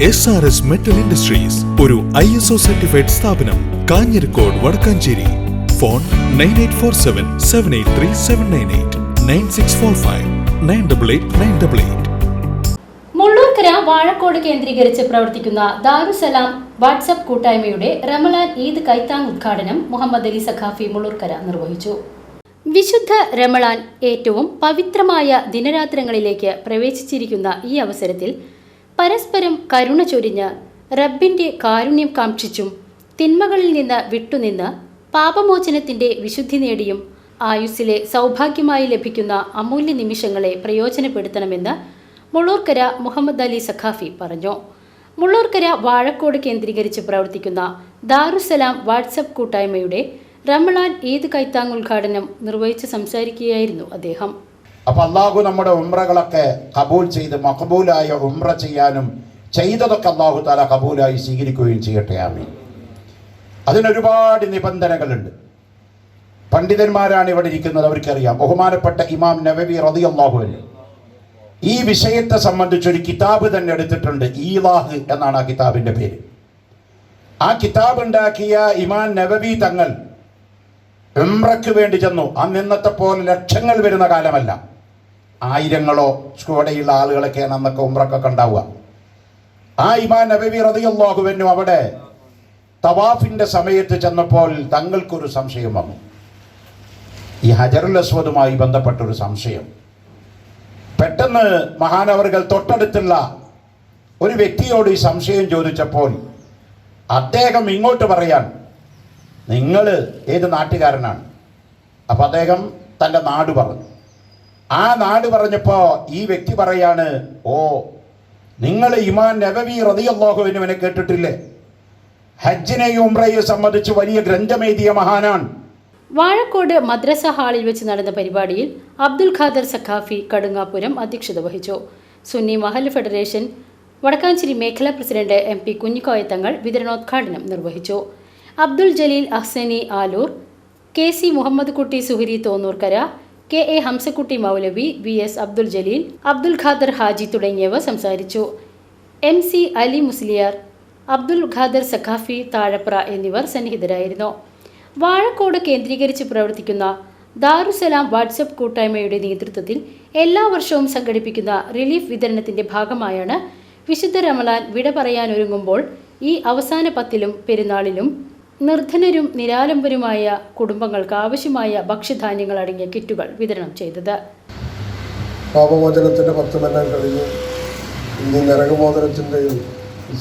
SRS Metal Industries, ഒരു ISO certified സ്ഥാപനം, Kanjirakode, Vadakkanchery. Phone 9847783798 9645 988 Mullurkara Vazhakkode കേന്ദ്രീകരിച്ച് പ്രവർത്തിക്കുന്ന ദാറുസലാം വാട്സ്ആപ്പ് കൂട്ടായ്മയുടെ റമളാൻ ഈദ് കൈത്താങ് ഉദ്ഘാടനം മുഹമ്മദ് അലി സഖാഫി മുള്ളൂർക്കര നിർവഹിച്ചു. വിശുദ്ധ റമളാൻ ഏറ്റവും പവിത്രമായ ദിനരാത്രങ്ങളിലേക്ക് പ്രവേശിച്ചിരിക്കുന്ന ഈ അവസരത്തിൽ പരസ്പരം കരുണ ചൊരിഞ്ഞ് റബ്ബിന്റെ കാരുണ്യം കാക്ഷിച്ചും തിന്മകളിൽ നിന്ന് വിട്ടുനിന്ന് പാപമോചനത്തിന്റെ വിശുദ്ധി നേടിയും ആയുസ്സിലെ സൗഭാഗ്യമായി ലഭിക്കുന്ന അമൂല്യ നിമിഷങ്ങളെ പ്രയോജനപ്പെടുത്തണമെന്ന് മുള്ളൂർക്കര മുഹമ്മദ് അലി സഖാഫി പറഞ്ഞു. മുള്ളൂർക്കര വാഴക്കോട് കേന്ദ്രീകരിച്ച് പ്രവർത്തിക്കുന്ന ദാറുസലാം വാട്സ്ആപ്പ് കൂട്ടായ്മയുടെ റമളാൻ ഈദ് കൈത്താങ് ഉദ്ഘാടനം നിർവഹിച്ച് സംസാരിക്കുകയായിരുന്നു അദ്ദേഹം. അപ്പോൾ അള്ളാഹു നമ്മുടെ ഉംറകളൊക്കെ കബൂൽ ചെയ്ത് മഖബൂലായ ഉംറ ചെയ്യാനും ചെയ്തതൊക്കെ അള്ളാഹു താല കബൂലായി സ്വീകരിക്കുകയും ചെയ്യട്ടെ. ആമീൻ. അതിനൊരുപാട് നിബന്ധനകളുണ്ട്. പണ്ഡിതന്മാരാണ് ഇവിടെ ഇരിക്കുന്നത്, അവർക്കറിയാം. ബഹുമാനപ്പെട്ട ഇമാം നവവി റളിയല്ലാഹു അൻഹു ഈ വിഷയത്തെ സംബന്ധിച്ചൊരു കിതാബ് തന്നെ എടുത്തിട്ടുണ്ട്. ഈലാഹ് എന്നാണ് ആ കിതാബിൻ്റെ പേര്. ആ കിതാബ് ഉണ്ടാക്കിയ ഇമാം നവവി തങ്ങൾ ഉംറയ്ക്ക് വേണ്ടി ചെന്നു. അന്ന് ഇന്നത്തെ പോലെ ലക്ഷങ്ങൾ വരുന്ന കാലമല്ല, ആയിരങ്ങളോ കൂടെയുള്ള ആളുകളൊക്കെയാണ് അന്നൊക്കെ ഉംറക്കൊക്കെ ഉണ്ടാവുക. ആ ഇമാം നവവി റളിയല്ലാഹു അൻഹു അവിടെ തവാഫിൻ്റെ സമയത്ത് ചെന്നപ്പോൾ തങ്ങൾക്കൊരു സംശയം വന്നു. ഈ ഹജറുൽ അസ്വദുമായി ബന്ധപ്പെട്ടൊരു സംശയം. പെട്ടെന്ന് മഹാനവറുകൾ തൊട്ടടുത്തുള്ള ഒരു വ്യക്തിയോട് ഈ സംശയം ചോദിച്ചപ്പോൾ അദ്ദേഹം ഇങ്ങോട്ട് പറയാൻ, നിങ്ങൾ ഏത് നാട്ടുകാരനാണ്? അപ്പം അദ്ദേഹം തൻ്റെ നാട് പറഞ്ഞു. ആ നാട് പറഞ്ഞപ്പോൾ ഈ വ്യക്തി പറയാണ്, ഓ, നിങ്ങൾ ഇമാം നവവി റളിയല്ലാഹു അൻഹുവിനെ കേട്ടിട്ടില്ലേ? ഹജ്ജിനെയും ഉംറയെയും സംബന്ധിച്ച് വലിയ ഗ്രന്ഥമെഴുതിയ മഹാനാണ്. വാഴക്കോട് മദ്രസ ഹാളിൽ വെച്ച് നടന്ന പരിപാടിയിൽ അബ്ദുൽ ഖാദർ സഖാഫി കടുങ്ങാപുരം അധ്യക്ഷത വഹിച്ചു. സുന്നി മഹൽ ഫെഡറേഷൻ വടക്കാഞ്ചേരി മേഖലാ പ്രസിഡന്റ് MP കുഞ്ഞിക്കോയ തങ്ങൾ വിതരണോദ്ഘാടനം നിർവഹിച്ചു. അബ്ദുൽ ജലീൽ അഹ്സനി ആലൂർ, KC മുഹമ്മദ് കുട്ടി സുഹരി തോന്നൂർക്കര, KA ഹംസക്കുട്ടി മൗലവി, VS അബ്ദുൽ ജലീൽ, അബ്ദുൽ ഖാദർ ഹാജി തുടങ്ങിയവർ സംസാരിച്ചു. MC അലി മുസ്ലിയാർ, അബ്ദുൽ ഖാദർ സഖാഫി താഴപ്ര എന്നിവർ സന്നിഹിതരായിരുന്നു. വാഴക്കോട് കേന്ദ്രീകരിച്ച് പ്രവർത്തിക്കുന്ന ദാറുസലാം വാട്സ്ആപ്പ് കൂട്ടായ്മയുടെ നേതൃത്വത്തിൽ എല്ലാ വർഷവും സംഘടിപ്പിക്കുന്ന റിലീഫ് വിതരണത്തിന്റെ ഭാഗമായാണ് വിശുദ്ധ റമളാൻ വിട പറയാനൊരുങ്ങുമ്പോൾ ഈ അവസാന പത്തിലും പെരുന്നാളിലും നിർധനരും നിരാലംബരുമായ കുടുംബങ്ങൾക്ക് ആവശ്യമായ ഭക്ഷ്യധാന്യങ്ങൾ അടങ്ങിയ കിറ്റുകൾ വിതരണം ചെയ്തത്. പാപമോചനത്തിൻ്റെ 10 കൊല്ലം കഴിഞ്ഞ് ഇനി നരകമോചനത്തിൻ്റെ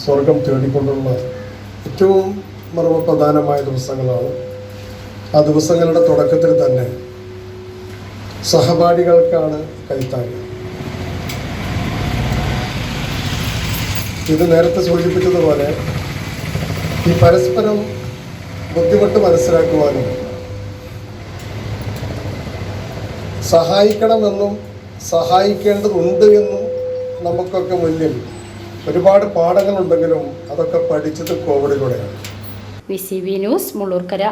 സ്വർഗം തേടിക്കൊണ്ടുള്ള ഏറ്റവും മർമ്മപ്രധാനമായ ദിവസങ്ങളാണ്. ആ ദിവസങ്ങളുടെ തുടക്കത്തിൽ തന്നെ സഹപാഠികൾക്കാണ് കൈത്താങ്ങ്. ഇത് നേരത്തെ സൂചിപ്പിച്ചതുപോലെ ഈ പരസ്പരം ബുദ്ധിമുട്ട് മനസ്സിലാക്കുവാനും സഹായിക്കണമെന്നും സഹായിക്കേണ്ടതുണ്ട് എന്നും നമുക്കൊക്കെ മുന്നിൽ ഒരുപാട് പാഠങ്ങളുണ്ടെങ്കിലും അതൊക്കെ പഠിച്ചത് കോവിഡിലൂടെയാണ്. VCV news Mullurkara.